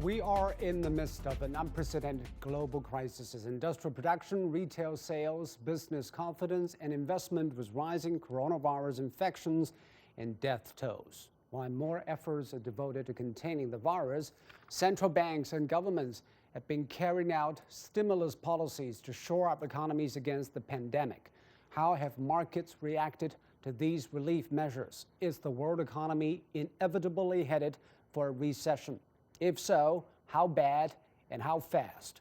We are in the midst of an unprecedented global crisis as industrial production, retail sales, business confidence, and investment was rising, coronavirus infections, and death tolls. While more efforts are devoted to containing the virus, central banks and governments have been carrying out stimulus policies to shore up economies against the pandemic. How have markets reacted to these relief measures? Is the world economy inevitably headed for a recession? If so, how bad and how fast?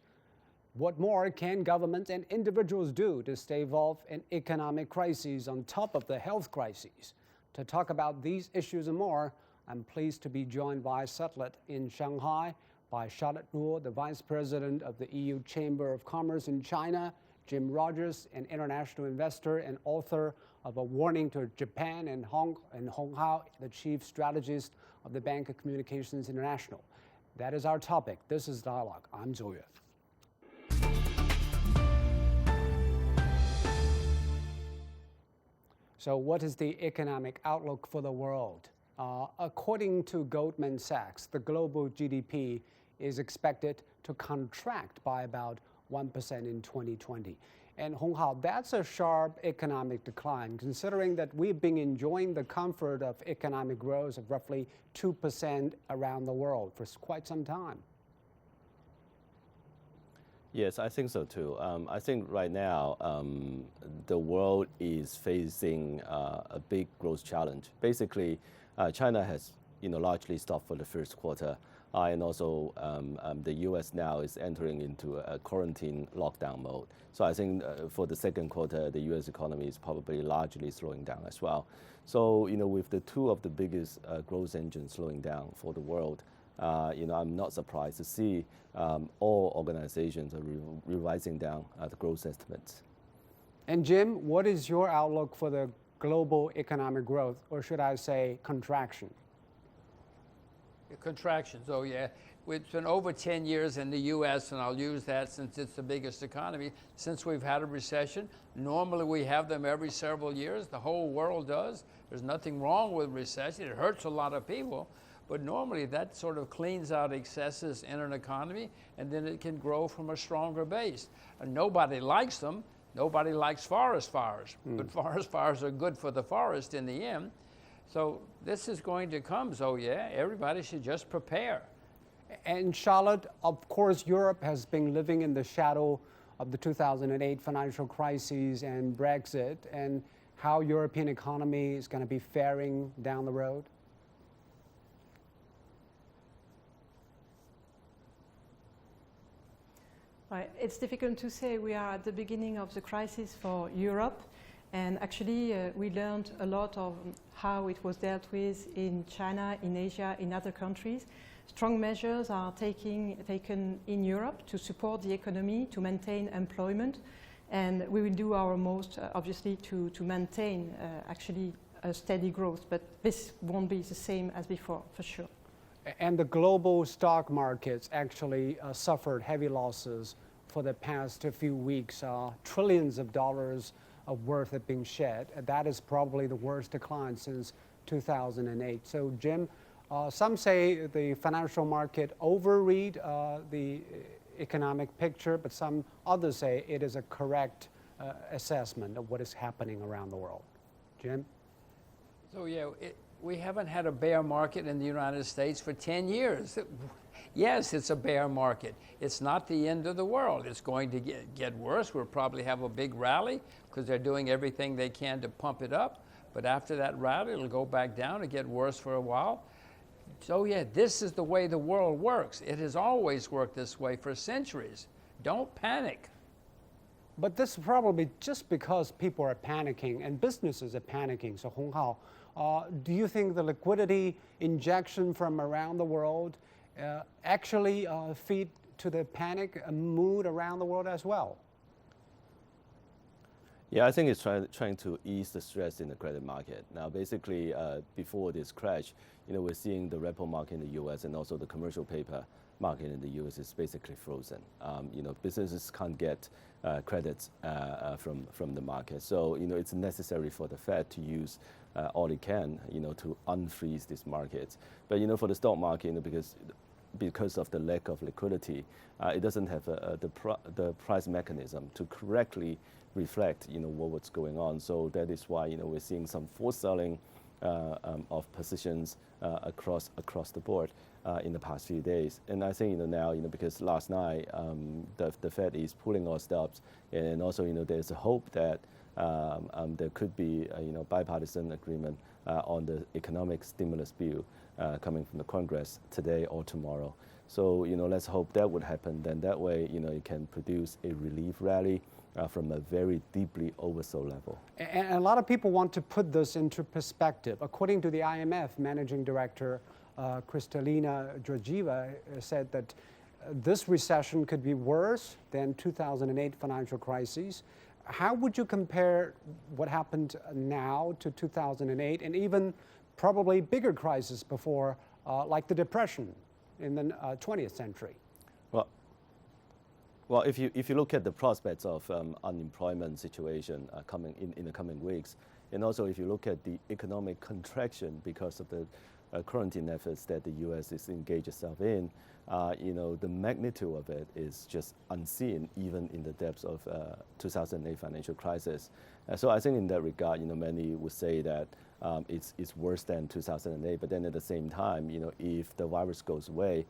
What more can governments and individuals do to stave off an economic crisis on top of the health crises? To talk about these issues and more, I'm pleased to be joined by satellite in Shanghai by Charlotte Luo, the Vice President of the EU Chamber of Commerce in China, Jim Rogers, an international investor and author of A Warning to Japan, and Hong Hao, the Chief Strategist of the Bank of Communications International. That is our topic. This is Dialogue. I'm Zhou Yue. So what is the economic outlook for the world? According to Goldman Sachs, the global GDP is expected to contract by about 1% in 2020. And Hong Hao, that's a sharp economic decline, considering that we've been enjoying the comfort of economic growth of roughly 2% around the world for quite some time. Yes, I think so too. I think right now the world is facing a big growth challenge. Basically, China has largely stopped for the first quarter. And also the U.S. now is entering into a quarantine lockdown mode. So I think for the second quarter, the U.S. economy is probably largely slowing down as well. So, with the two of the biggest growth engines slowing down for the world, I'm not surprised to see all organizations are revising down the growth estimates. And Jim, what is your outlook for the global economic growth, or should I say contraction? Contractions, oh yeah. It's been over 10 years in the U.S., and I'll use that since it's the biggest economy, since we've had a recession. Normally we have them every several years. The whole world does. There's nothing wrong with recession. It hurts a lot of people, but normally that sort of cleans out excesses in an economy, and then it can grow from a stronger base. And nobody likes them. Nobody likes forest fires, but forest fires are good for the forest in the end. So this is going to come, so yeah, everybody should just prepare. And Charlotte, of course, Europe has been living in the shadow of the 2008 financial crisis and Brexit, and how European economy is going to be faring down the road. Right. It's difficult to say. We are at the beginning of the crisis for Europe. And actually, we learned a lot of how it was dealt with in China, in Asia, in other countries. Strong measures are taken in Europe to support the economy, to maintain employment. And we will do our most, obviously, to maintain actually a steady growth. But this won't be the same as before, for sure. And the global stock markets actually suffered heavy losses for the past few weeks. Trillions of dollars of worth have been shed. That is probably the worst decline since 2008. So, Jim, some say the financial market overread the economic picture, but some others say it is a correct assessment of what is happening around the world. Jim? So yeah, we haven't had a bear market in the United States for 10 years. Yes, it's a bear market. It's not the end of the world. It's going to get worse. We'll probably have a big rally because they're doing everything they can to pump it up. But after that rally, it'll go back down and get worse for a while. So yeah, this is the way the world works. It has always worked this way for centuries. Don't panic. But this is probably just because people are panicking and businesses are panicking. So Hong Hao, do you think the liquidity injection from around the world actually feed to the panic mood around the world as well? Yeah, I think it's trying to ease the stress in the credit market. Now, basically, before this crash, we're seeing the repo market in the U.S. and also the commercial paper market in the U.S. is basically frozen. Businesses can't get credits from the market. So, it's necessary for the Fed to use all it can, to unfreeze these markets. But, for the stock market, because because of the lack of liquidity, it doesn't have the price mechanism to correctly reflect, what's going on. So that is why, we're seeing some forced selling of positions across the board in the past few days. And I think, now, because last night the Fed is pulling all stops, and also, there's a hope that there could be a, bipartisan agreement on the economic stimulus bill coming from the Congress today or tomorrow. So, let's hope that would happen. Then that way, it can produce a relief rally from a very deeply oversold level. And a lot of people want to put this into perspective. According to the IMF Managing Director, Kristalina Georgieva, said that this recession could be worse than 2008 financial crisis. How would you compare what happened now to 2008 and even probably bigger crisis before, like the Depression in the 20th century? Well, if you look at the prospects of unemployment situation coming in the coming weeks, and also if you look at the economic contraction because of the quarantine efforts that the U.S. is engaged itself in, the magnitude of it is just unseen, even in the depths of 2008 financial crisis. So I think in that regard, many would say that it's worse than 2008. But then at the same time, if the virus goes away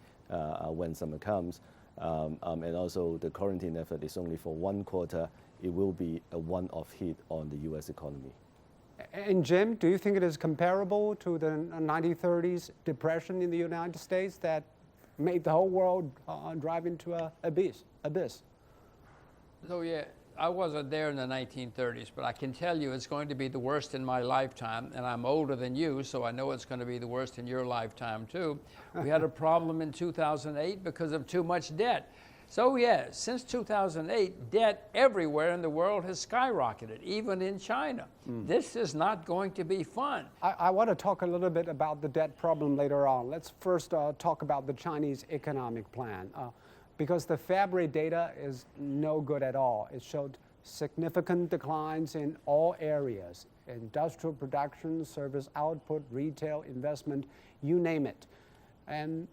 when summer comes, and also the quarantine effort is only for 1 quarter, it will be a one-off hit on the U.S. economy. And Jim, do you think it is comparable to the 1930s depression in the United States that made the whole world drive into an abyss? So yeah, I wasn't there in the 1930s, but I can tell you it's going to be the worst in my lifetime, and I'm older than you, so I know it's going to be the worst in your lifetime too. We had a problem in 2008 because of too much debt. So yeah, since 2008, debt everywhere in the world has skyrocketed, even in China. This is not going to be fun. I want to talk a little bit about the debt problem later on. Let's first talk about the Chinese economic plan. Because the February data is no good at all. It showed significant declines in all areas: industrial production, service output, retail, investment, you name it. And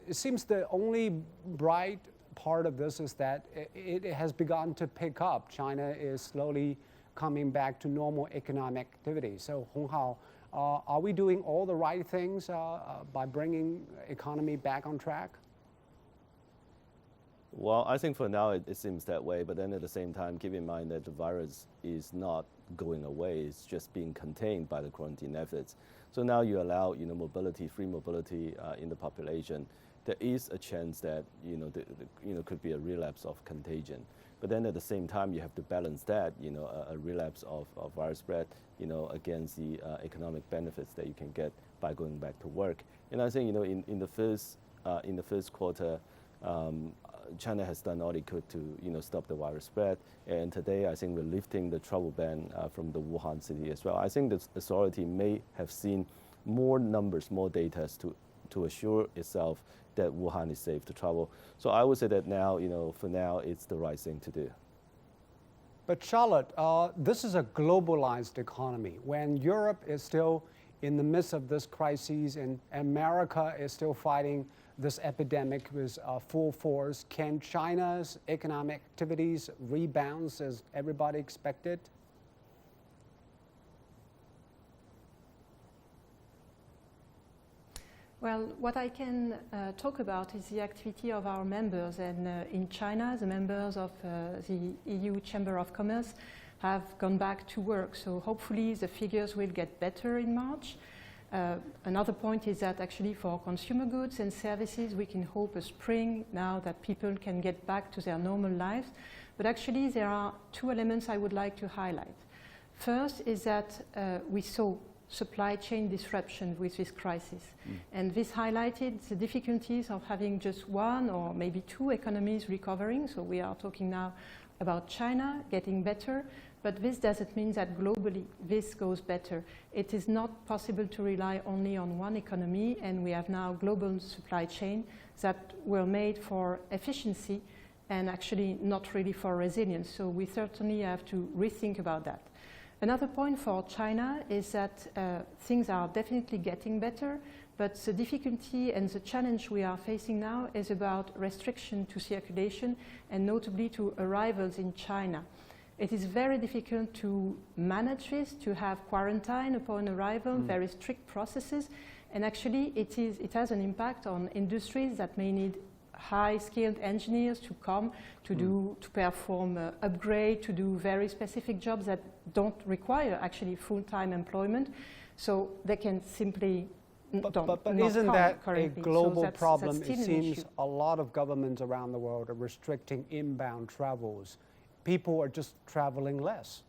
it seems the only bright part of this is that it has begun to pick up. China is slowly coming back to normal economic activity. So Hong Hao, are we doing all the right things by bringing economy back on track? Well, I think for now it seems that way, but then at the same time, keep in mind that the virus is not going away. It's just being contained by the quarantine efforts. So now you allow, mobility, free mobility in the population. There is a chance that, could be a relapse of contagion. But then at the same time, you have to balance that, a relapse of virus spread, against the economic benefits that you can get by going back to work. And I think, in the first quarter, China has done all it could to, stop the virus spread. And today, I think we're lifting the travel ban from the Wuhan city as well. I think the authority may have seen more numbers, more data to assure itself that Wuhan is safe to travel. So I would say that now, for now, it's the right thing to do. But Charlotte, this is a globalized economy. When Europe is still in the midst of this crisis and America is still fighting this epidemic with full force, can China's economic activities rebound as everybody expected? Well, what I can talk about is the activity of our members. And in China, the members of the EU Chamber of Commerce have gone back to work. So hopefully the figures will get better in March. Another point is that actually for consumer goods and services, we can hope a spring now that people can get back to their normal lives. But actually there are 2 elements I would like to highlight. First is that we saw supply chain disruption with this crisis. And this highlighted the difficulties of having just 1 or maybe 2 economies recovering. So we are talking now about China getting better, but this doesn't mean that globally this goes better. It is not possible to rely only on 1 economy, and we have now global supply chain that were made for efficiency and actually not really for resilience. So we certainly have to rethink about that. Another point for China is that things are definitely getting better, But the difficulty and the challenge we are facing now is about restriction to circulation and notably to arrivals in China. It is very difficult to manage this, to have quarantine upon arrival, very strict processes, and actually it has an impact on industries that may need high-skilled engineers to come to perform upgrade, to do very specific jobs that don't require actually full-time employment, so they can simply But isn't that a global problem? It seems a lot of governments around the world are restricting inbound travels. People are just traveling less.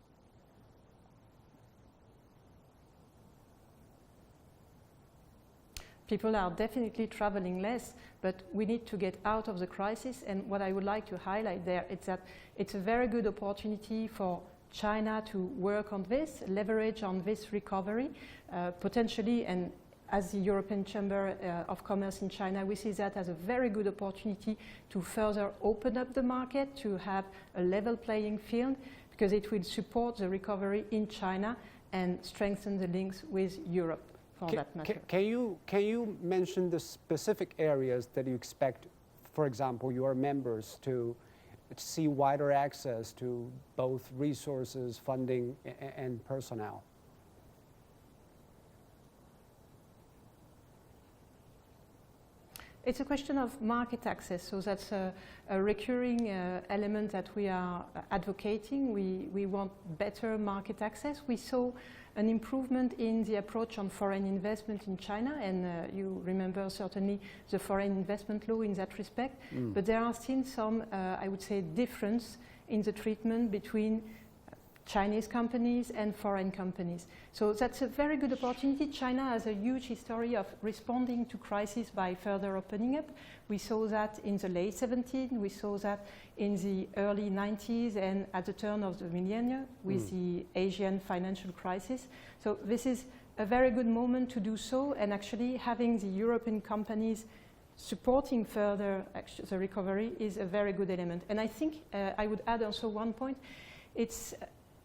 People are definitely traveling less, but we need to get out of the crisis. And what I would like to highlight there is that it's a very good opportunity for China to work on this, leverage on this recovery, potentially, and as the European Chamber of Commerce in China, we see that as a very good opportunity to further open up the market, to have a level playing field, because it will support the recovery in China and strengthen the links with Europe, for that matter. Can you mention the specific areas that you expect, for example, your members to see wider access to both resources, funding, and personnel? It's a question of market access, so that's a recurring element that we are advocating. We want better market access. We saw an improvement in the approach on foreign investment in China, and you remember certainly the foreign investment law in that respect, but there are still some, I would say, difference in the treatment between Chinese companies and foreign companies. So that's a very good opportunity. China has a huge history of responding to crises by further opening up. We saw that in the late 70s, we saw that in the early 90s and at the turn of the millennium with the Asian financial crisis. So this is a very good moment to do so, and actually having the European companies supporting further the recovery is a very good element. And I think I would add also one point. It's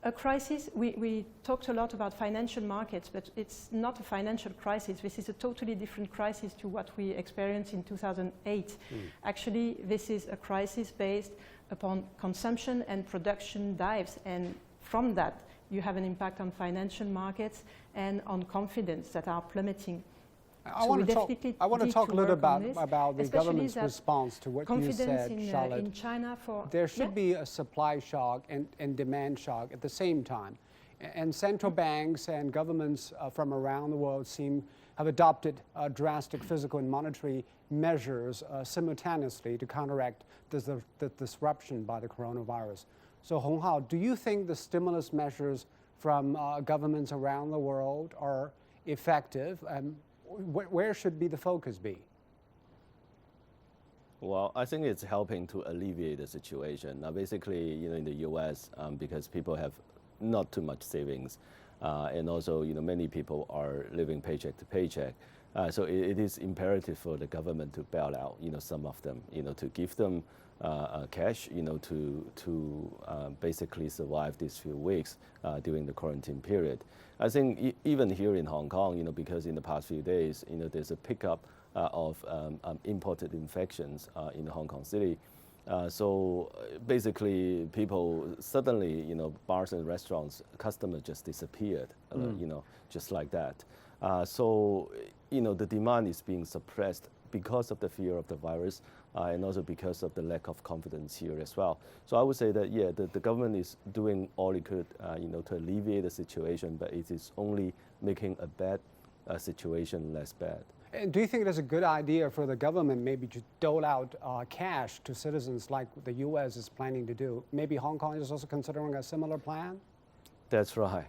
a crisis, we talked a lot about financial markets, but it's not a financial crisis. This is a totally different crisis to what we experienced in 2008. Actually, this is a crisis based upon consumption and production dives, and from that, you have an impact on financial markets and on confidence that are plummeting. I want to talk a little about the government's response to what you said, Charlotte. In China there should be a supply shock and demand shock at the same time. And central banks and governments from around the world have adopted drastic physical and monetary measures simultaneously to counteract the disruption by the coronavirus. So Hong Hao, do you think the stimulus measures from governments around the world are effective? Where should the focus be? Well, I think it's helping to alleviate the situation. Now, basically, in the U.S., because people have not too much savings, and also, many people are living paycheck to paycheck. So it is imperative for the government to bail out, some of them, to give them cash, to basically survive these few weeks during the quarantine period. I think even here in Hong Kong, because in the past few days, there's a pickup of imported infections in Hong Kong City. So basically, people suddenly, bars and restaurants, customers just disappeared, just like that. So, the demand is being suppressed because of the fear of the virus and also because of the lack of confidence here as well. So I would say that, yeah, the government is doing all it could, to alleviate the situation, but it is only making a bad situation less bad. And do you think it is a good idea for the government maybe to dole out cash to citizens like the U.S. is planning to do? Maybe Hong Kong is also considering a similar plan? That's right.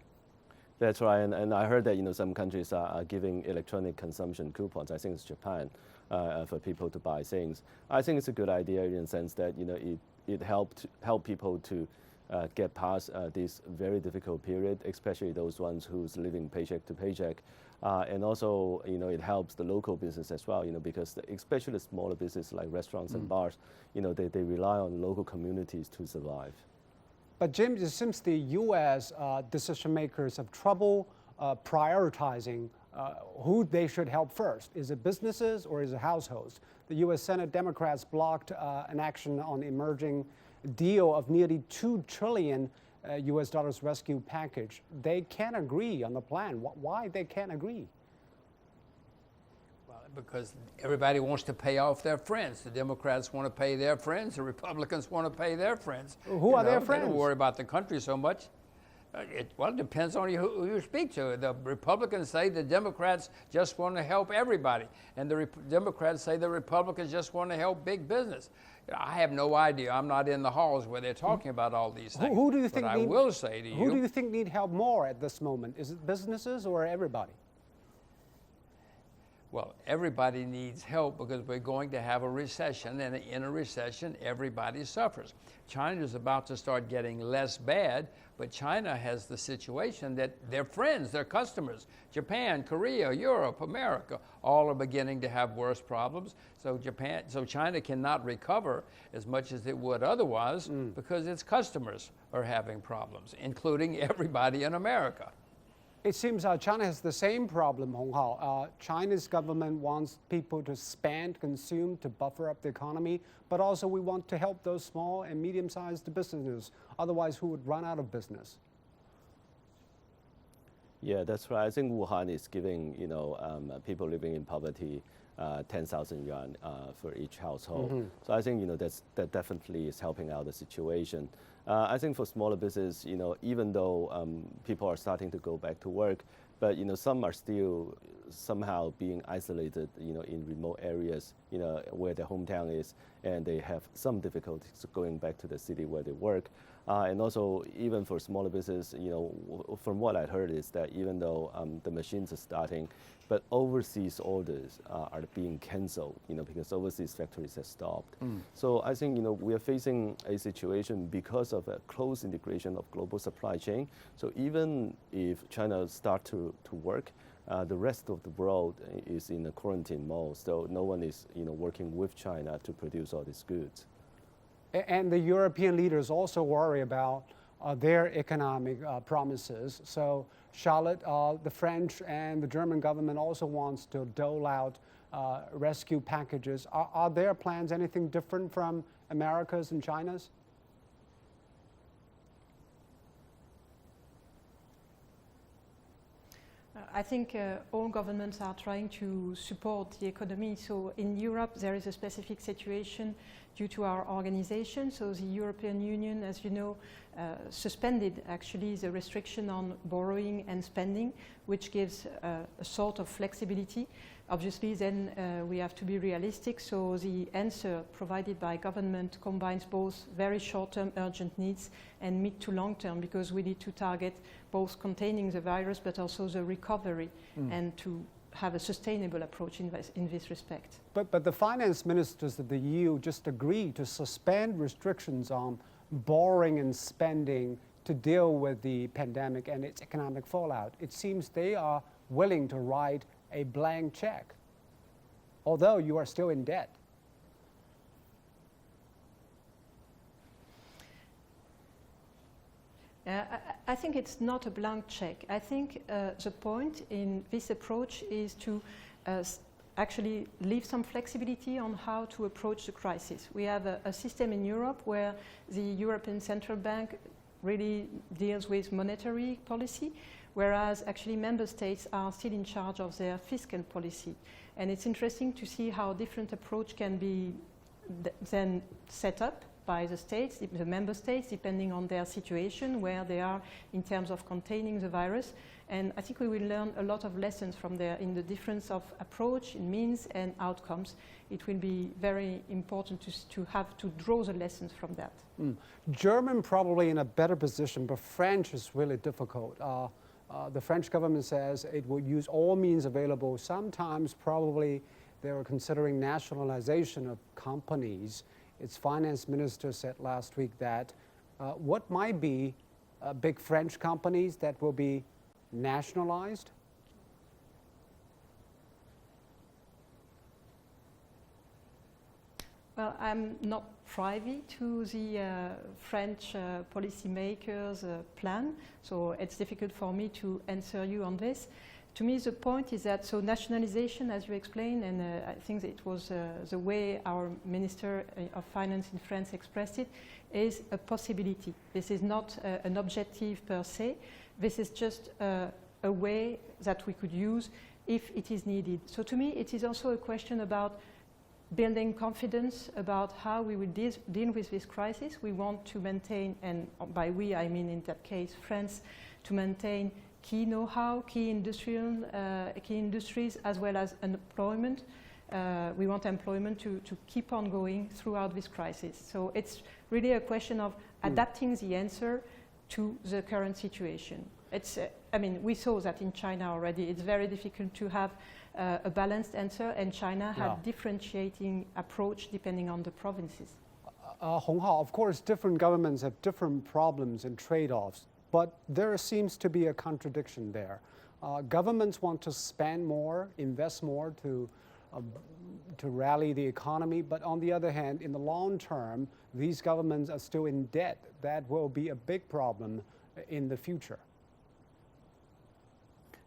That's right, and I heard that some countries are giving electronic consumption coupons. I think it's Japan, for people to buy things. I think it's a good idea in the sense that it help people to get past this very difficult period, especially those ones who's living paycheck to paycheck, and also it helps the local business as well. Because especially the smaller business like restaurants and bars, they rely on local communities to survive. But Jim, it seems the U.S. decision makers have trouble prioritizing who they should help first. Is it businesses or is it households? The U.S. Senate Democrats blocked an action on emerging deal of nearly $2 trillion U.S. dollars rescue package. They can't agree on the plan. Why they can't agree? Well, because everybody wants to pay off their friends. The Democrats want to pay their friends. The Republicans want to pay their friends. Who are their friends? They don't worry about the country so much. Well, it depends on who you speak to. The Republicans say the Democrats just want to help everybody, and the Democrats say the Republicans just want to help big business. I have no idea. I'm not in the halls where they're talking about all these things. Who do you think? But I will say to you, who do you think need help more at this moment? Is it businesses or everybody? well, everybody needs help because we're going to have a recession, and in a recession, everybody suffers. China is about to start getting less bad, but China has the situation that their friends, their customers, Japan, Korea, Europe, America, all are beginning to have worse problems. So China cannot recover as much as it would otherwise because its customers are having problems, including everybody in America. It seems China has the same problem, Hong Hao. China's government wants people to spend, consume, to buffer up the economy, but also we want to help those small and medium-sized businesses. Otherwise, who would run out of business? Yeah, that's right. I think Wuhan is giving people living in poverty 10,000 yuan for each household. So I think that definitely is helping out the situation. I think for smaller business, even though people are starting to go back to work, but some are still somehow being isolated, in remote areas, where their hometown is, and they have some difficulties going back to the city where they work. And also, even for smaller business, from what I heard is that even though the machines are starting, but overseas orders are being canceled, because overseas factories have stopped. So I think, we are facing a situation because of a close integration of global supply chain. So even if China start to work, the rest of the world is in a quarantine mode. So no one is, working with China to produce all these goods. And the European leaders also worry about their economic promises. So Charlotte, the French and the German government also wants to dole out rescue packages. Are their plans anything different from America's and China's? I think all governments are trying to support the economy. So in Europe, there is a specific situation due to our organization. So the European Union, as you know, suspended actually the restriction on borrowing and spending, which gives a sort of flexibility. Obviously, then we have to be realistic. So the answer provided by government combines both very short-term urgent needs and mid to long-term, because we need to target both containing the virus but also the recovery and to have a sustainable approach in this respect. But the finance ministers of the EU just agreed to suspend restrictions on borrowing and spending to deal with the pandemic and its economic fallout. It seems they are willing to write a blank check, although you are still in debt. I think it's not a blank check. I think the point in this approach is to actually leave some flexibility on how to approach the crisis. We have a system in Europe where the European Central Bank really deals with monetary policy, whereas actually member states are still in charge of their fiscal policy. And it's interesting to see how different approach can be then set up by the states, the member states, depending on their situation, where they are in terms of containing the virus. And I think we will learn a lot of lessons from there in the difference of approach, in means and outcomes. It will be very important to have to draw the lessons from that. German probably in a better position, but French is really difficult. The French government says it will use all means available. Sometimes probably they were considering nationalization of companies. Its finance minister said last week that what might be big French companies that will be nationalized? Well, I'm not privy to the French policymakers' plan, so it's difficult for me to answer you on this. to me, the point is that, so nationalization, as you explained, and I think it was the way our Minister of Finance in France expressed it, is a possibility. This is not an objective per se. This is just a way that we could use if it is needed. So to me, it is also a question about building confidence about how we will deal with this crisis. We want to maintain, and by we I mean in that case France, to maintain key know-how, key industries, as well as employment. We want employment to keep on going throughout this crisis. So it's really a question of adapting the answer to the current situation. It's, I mean, we saw that in China already. It's very difficult to have a balanced answer, and China had differentiating approach depending on the provinces. Hong Hao, of course, different governments have different problems and trade-offs, but there seems to be a contradiction there. Governments want to spend more, invest more to rally the economy, but on the other hand, in the long term, these governments are still in debt. That will be a big problem in the future.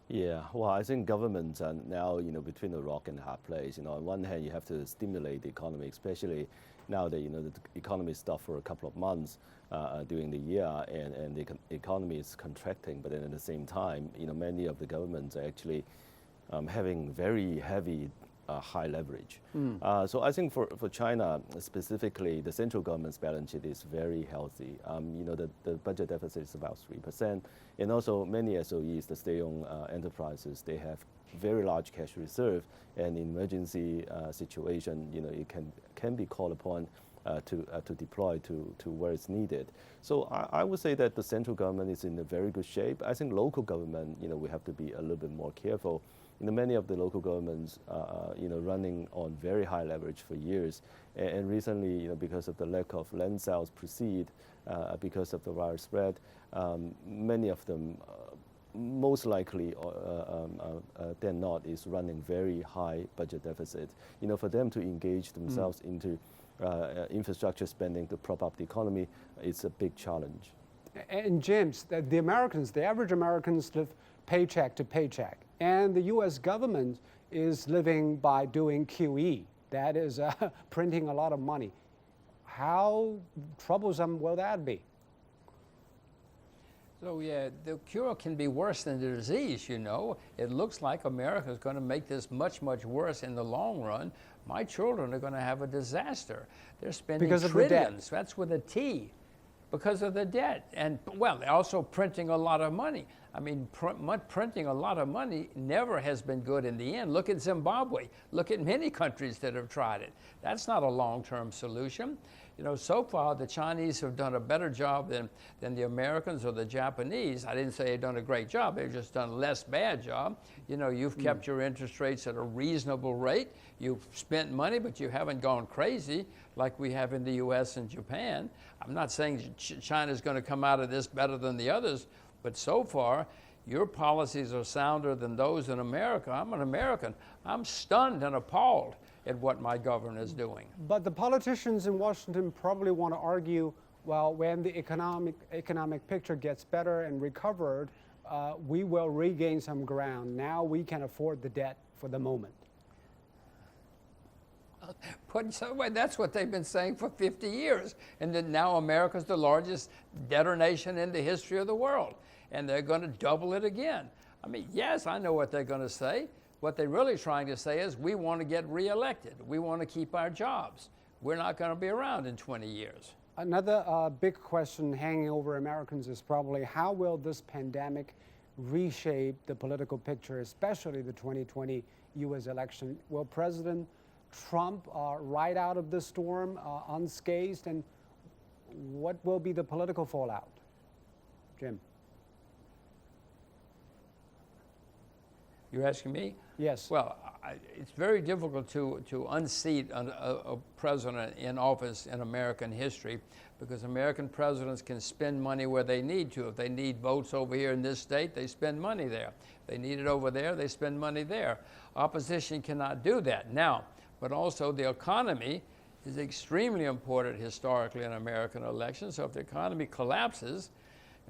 Yeah, well, I think governments are now, between a rock and a hard place. On one hand, you have to stimulate the economy, especially now that, the economy stopped for a couple of months during the year, and the economy is contracting. But then at the same time, many of the governments are actually having very heavy high leverage. So I think for China specifically, the central government's balance sheet is very healthy. The budget deficit is about 3%. And also many SOEs, the state-owned enterprises, they have very large cash reserve, and in emergency situation, it can be called upon to deploy to where it's needed. So I would say that the central government is in a very good shape. I think local government, we have to be a little bit more careful. Many of the local governments, running on very high leverage for years, and recently, because of the lack of land sales proceed, because of the virus spread, many of them, most likely than not, is running very high budget deficit. For them to engage themselves into infrastructure spending to prop up the economy, it's a big challenge. And James, the Americans, the average Americans live paycheck to paycheck. And the U.S. government is living by doing QE. That is printing a lot of money. How troublesome will that be? So yeah, the cure can be worse than the disease, It looks like America is going to make this much, much worse in the long run. My children are going to have a disaster. They're spending because trillions. That's with a T. Because of the debt. And, well, they're also printing a lot of money. I mean, printing a lot of money never has been good in the end. Look at Zimbabwe. Look at many countries that have tried it. That's not a long-term solution. So far, the Chinese have done a better job than the Americans or the Japanese. I didn't say they've done a great job. They've just done a less bad job. You've kept your interest rates at a reasonable rate. You've spent money, but you haven't gone crazy like we have in the U.S. and Japan. I'm not saying China's going to come out of this better than the others, but so far, your policies are sounder than those in America. I'm an American. I'm stunned and appalled at what my government is doing. But the politicians in Washington probably want to argue, well, when the economic picture gets better and recovered, we will regain some ground. Now we can afford the debt for the moment. Put in some way, that's what they've been saying for 50 years. And then now America's the largest debtor nation in the history of the world. And they're going to double it again. I mean, yes, I know what they're going to say. What they're really trying to say is we want to get reelected. We want to keep our jobs. We're not going to be around in 20 years. Another big question hanging over Americans is probably how will this pandemic reshape the political picture, especially the 2020 U.S. election? Will President Trump ride out of the storm unscathed, and what will be the political fallout? Jim? You're asking me? Yes. Well, it's very difficult to unseat a president in office in American history, because American presidents can spend money where they need to. If they need votes over here in this state, they spend money there. If they need it over there, they spend money there. Opposition cannot do that. Now, but also the economy is extremely important historically in American elections. So if the economy collapses,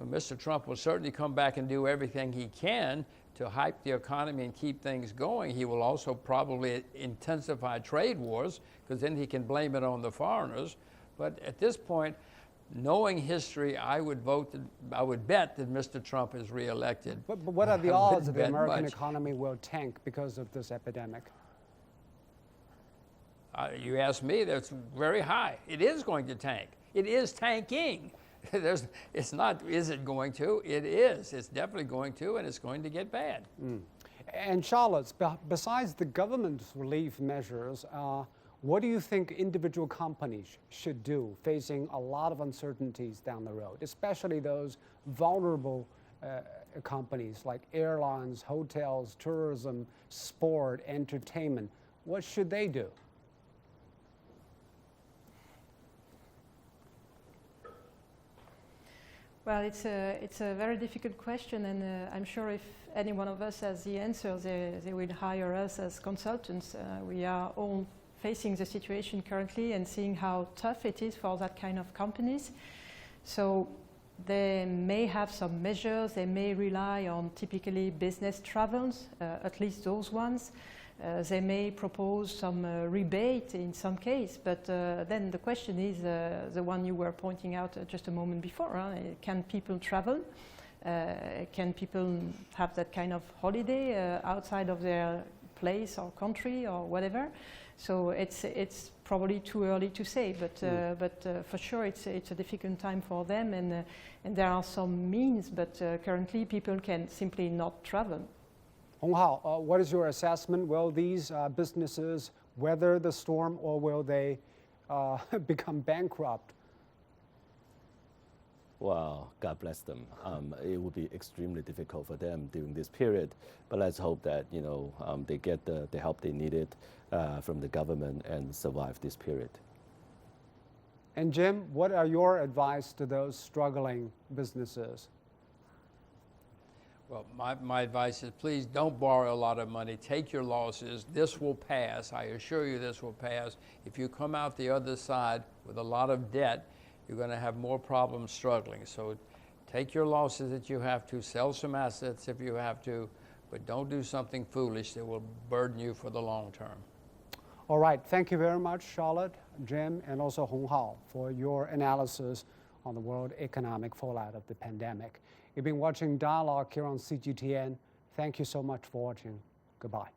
Mr. Trump will certainly come back and do everything he can to hype the economy and keep things going, he will also probably intensify trade wars, because then he can blame it on the foreigners. But at this point, knowing history, I would bet that Mr. Trump is reelected. But what are the I odds wouldn't that the bet American much. economy will tank because of this epidemic? You ask me, that's very high. It is going to tank. It is tanking. It's not, is it going to? It is. It's definitely going to, and it's going to get bad. And Charlotte, besides the government's relief measures, what do you think individual companies should do facing a lot of uncertainties down the road, especially those vulnerable companies like airlines, hotels, tourism, sport, entertainment? What should they do? Well, it's a very difficult question, and I'm sure if any one of us has the answer, they will hire us as consultants. We are all facing the situation currently and seeing how tough it is for that kind of companies. So they may have some measures, they may rely on typically business travels, at least those ones. They may propose some rebate in some case, but then the question is the one you were pointing out just a moment before. Can people travel? Can people have that kind of holiday outside of their place or country or whatever? So it's probably too early to say, but for sure it's a difficult time for them, and there are some means, but currently people can simply not travel. Hong Hao, what is your assessment? Will these businesses weather the storm, or will they become bankrupt? Well, God bless them. It will be extremely difficult for them during this period, but let's hope that they get the help they needed from the government and survive this period. And Jim, what are your advice to those struggling businesses? Well, my advice is please don't borrow a lot of money. Take your losses. This will pass. I assure you this will pass. If you come out the other side with a lot of debt, you're going to have more problems struggling. So take your losses that you have to, sell some assets if you have to, but don't do something foolish that will burden you for the long term. All right. Thank you very much, Charlotte, Jim, and also Hong Hao for your analysis on the world economic fallout of the pandemic. You've been watching Dialogue here on CGTN. Thank you so much for watching. Goodbye.